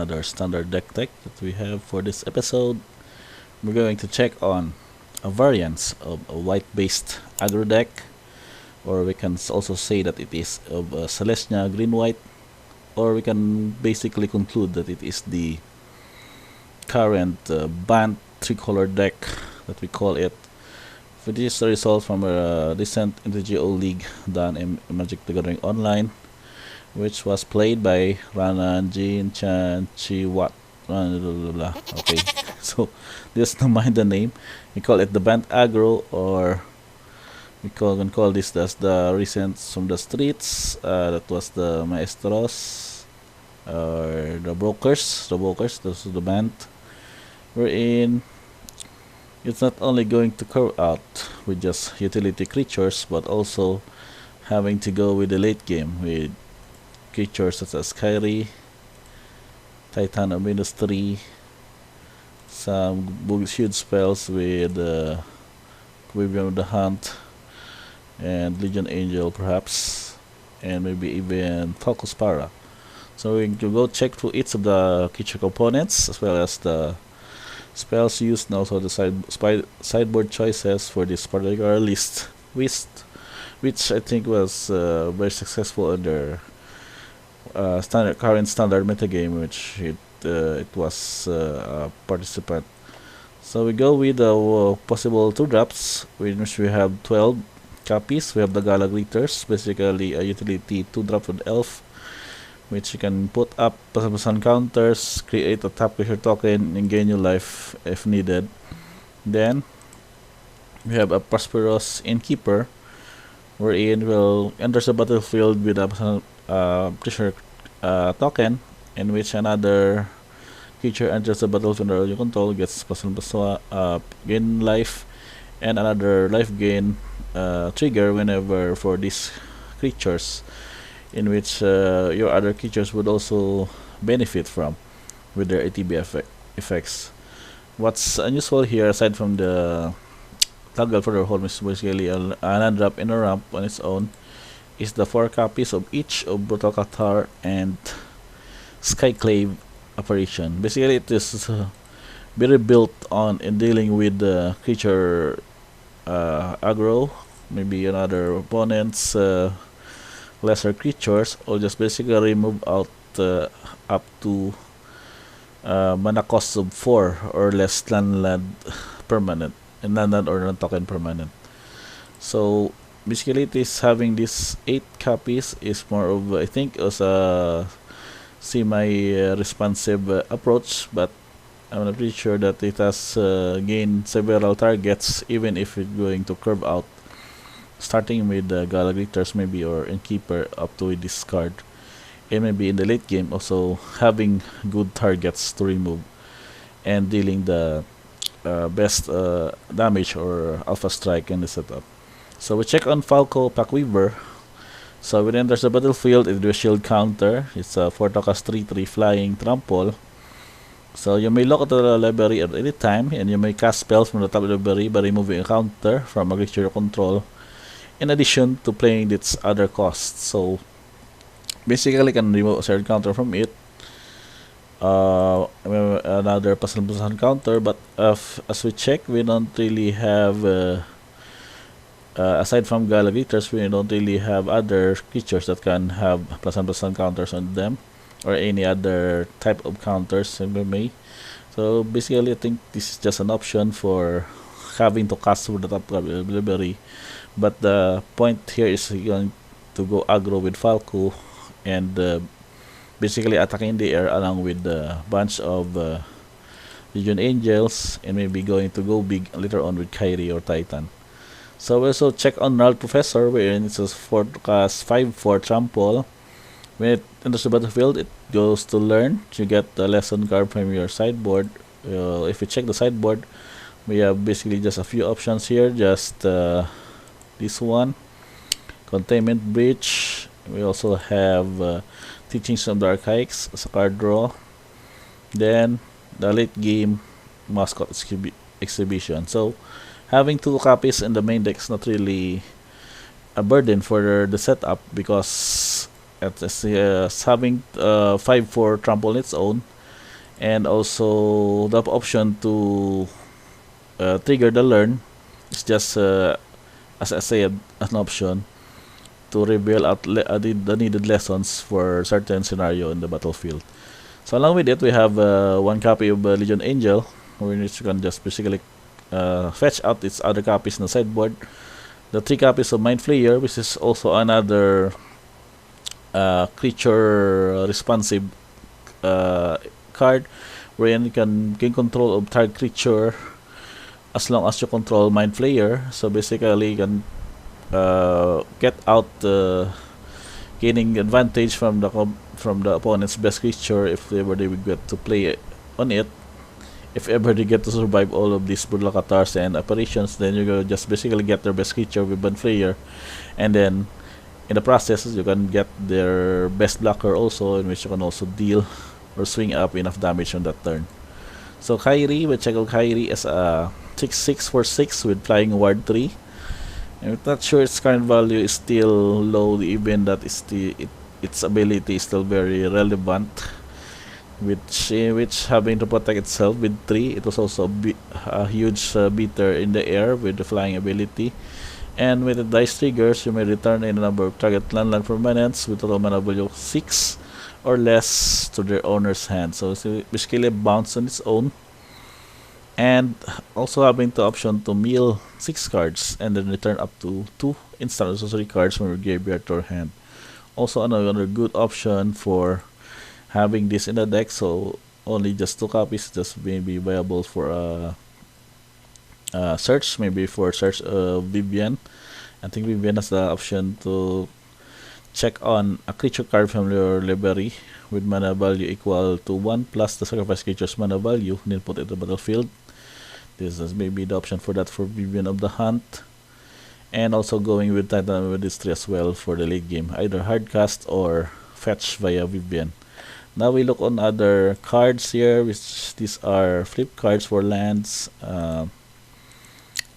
another standard deck tech that we have for this episode. We're going to check on a variance of a white-based aggro deck, or we can also say that it is of Celestia green-white, or we can basically conclude that it is the current Bant tricolor deck that we call it. This is the result from a recent MTG League done in Magic the Gathering Online, which was played by Rana Jin Chan Chi Wat. Okay, so just to mind the name, we call it the Bant Aggro, or we can call this as the recent from the streets. That was the Maestros, or the brokers. Those are the Bant. We're in. It's not only going to curve out with just utility creatures, but also having to go with the late game with creatures such as Kyrie, Titan of Ministry, some huge spells with Quibium of the Hunt, and Legion Angel perhaps, and maybe even Focus Para. So we can go check through each of the creature components as well as the spells used, and also the sideboard choices for this particular list, which I think was very successful under current standard metagame, which it was a participant. So we go with the possible 2-drops, which we have 12 copies. We have the Gala Greeters, basically a utility 2-drop with Elf, which you can put up +1 counters, create a tap creature token, and gain new life if needed. Then we have a Prosperous Innkeeper, wherein will enters the battlefield with a creature token, in which another creature enters the battlefield under your control, gets +1/+1 gain life, and another life gain trigger whenever for these creatures, in which your other creatures would also benefit from with their ATB effects. What's unusual here, aside from the Toggle for the Home, is basically an undrap and a ramp on its own, is the 4 copies of each of Brutal Cathar and Skyclave Apparition. Basically, it is very built on in dealing with the creature aggro, maybe another opponent's lesser creatures, or just basically remove out up to mana cost of 4 or less land permanent, and land or non-token permanent. So basically, it is having these 8 copies is more of, I think, as a semi-responsive approach, but I'm not pretty sure that it has gained several targets, even if it's going to curve out, starting with the Gala Greeters maybe, or Innkeeper up to this card, and maybe in the late game also having good targets to remove and dealing the best damage or alpha strike in the setup. So we check on Falco Packweaver. So when it enters the battlefield, it will shield counter. It's a 4-cost 3/3 flying trample. So you may look at the library at any time, and you may cast spells from the top of the library by removing a counter from a creature you control, in addition to playing its other costs. So basically, you can remove a certain counter from it, another +1/+1 counter, but as we check, we don't really have aside from Gala Greeters, we don't really have other creatures that can have +1/+1 counters on them, or any other type of counters in may. So basically, I think this is just an option for having to cast through the top of the library. But the point here is going to go aggro with Falco, and basically attacking the air along with the bunch of Legion Angels, and maybe going to go big later on with Kyrie or Titan. So we also check on Gnarled Professor, wherein it's a 4-cost 5/4 trample. When it enters the battlefield, it goes to learn. You get the lesson card from your sideboard. If you check the sideboard, we have basically just a few options here. Just this one, Containment Breach. We also have Teachings of the Archaics as a card draw. Then the late game Mascot Exhibition. So having 2 copies in the main deck is not really a burden for the setup, because having 5/4 trample on its own, And also the option to trigger the learn is just as I said, an option to reveal out the needed lessons for certain scenario in the battlefield. So along with it, we have one copy of Legion Angel, which you can just basically fetch out its other copies in the sideboard. The 3 copies of Mind Flayer, which is also another creature responsive card, wherein you can gain control of target creature as long as you control Mind Flayer. So basically, you can get out gaining advantage from the opponent's best creature if ever they would get to play on it. If ever they get to survive all of these Burlakatars and apparitions, then you just basically get their best creature with Bant Aggro, and then in the process you can get their best blocker also, in which you can also deal or swing up enough damage on that turn. So Kairi, we check out Kairi as a 6/6 for 6 with Flying Ward 3. I'm not sure its current value is still low, even that its ability is still very relevant, which having to protect itself with 3. It was also a huge beater in the air with the flying ability. And with the dice triggers, you may return a number of target landline permanents with total mana value 6 or less to their owner's hand. So it's basically a bounce on its own. And also having the option to mill 6 cards and then return up to 2 instant or sorcery cards from your graveyard to your hand. Also another good option for having this in the deck, so only just 2 copies just may be viable for search, maybe for search Vivian. I think Vivian has the option to check on a creature card from your library with mana value equal to 1 plus the sacrifice creature's mana value, then put it in the battlefield. This is maybe the option for that for Vivian of the Hunt. And also going with Titan with this 3 as well for the late game, either hard cast or fetch via Vivian. Now we look on other cards here, which these are flip cards for lands.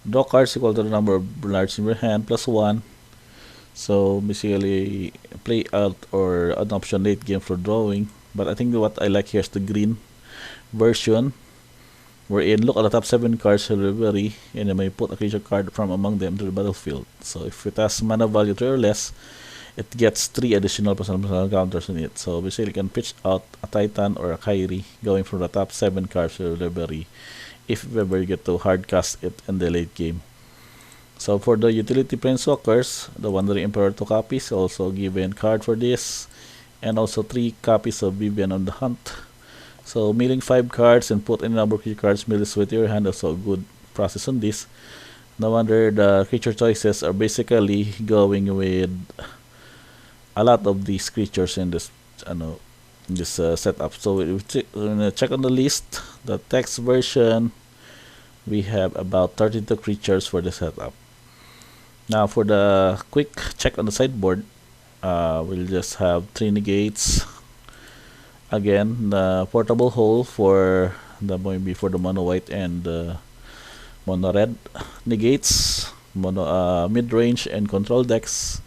Draw cards equal to the number of cards in your hand plus 1. So basically play out or an option late game for drawing. But I think what I like here is the green version, wherein look at the top 7 cards of the library and you may put a creature card from among them to the battlefield. So if it has mana value 3 or less, it gets 3 additional personal counters in it. So basically you can pitch out a Titan or a Kairi going from the top 7 cards of the library if ever you get to hard cast it in the late game. So for the utility Planeswalkers, the Wandering Emperor 2 copies, also given card for this, and also 3 copies of Vivian on the Hunt. So milling 5 cards and put any number of creature cards milled with your hand, also a good process on this. No wonder the creature choices are basically going with a lot of these creatures in this setup. So we check on the list, the text version, we have about 32 creatures for the setup. Now for the quick check on the sideboard, we'll just have 3 negates. Again, the portable hole for the mono white and mono red negates, mono mid range and control decks,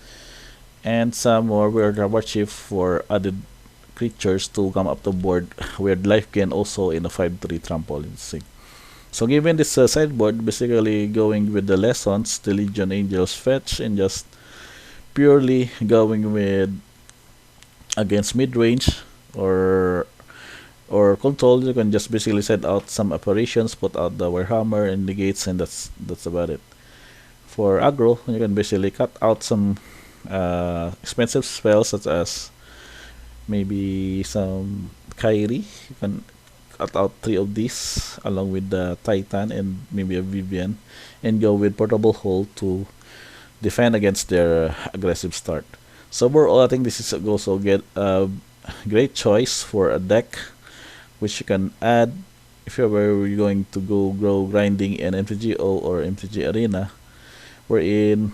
and some more weird rubber chief for added creatures to come up the board. Weird life gain also in a 5/3 trampoline sig. So given this sideboard, basically going with the lessons, the Legion Angels fetch, and just purely going with against mid range or control, you can just basically set out some apparitions, put out the Warhammer and negates, and that's about it. For aggro, you can basically cut out some expensive spells such as maybe some Kairi. You can cut out 3 of these along with the Titan and maybe a Vivian, and go with portable hole to defend against their aggressive start. So overall, I think this is also get a great choice for a deck which you can add if you were going to go grow grinding in MTGO or MTG Arena, wherein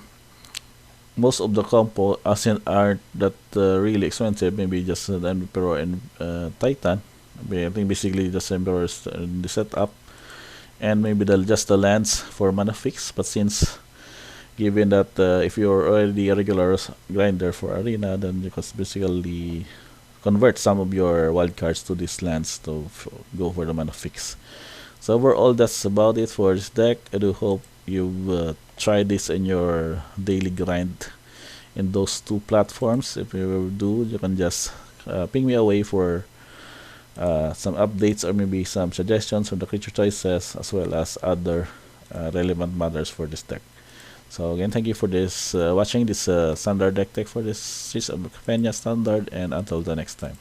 most of the compo aren't that really expensive. Maybe just the Emperor and Titan. I think basically just Emperors in the setup, and maybe just the lands for mana fix. But since given that if you're already a regular grinder for Arena, then you can basically convert some of your wild cards to these lands to go for the mana fix. So overall, that's about it for this deck. I do hope you've tried this in your daily grind in those two platforms. If you do, you can just ping me away for some updates or maybe some suggestions on the creature choices as well as other relevant matters for this deck. So again, thank you for this watching this standard deck for this series of Capenna standard, and until the next time.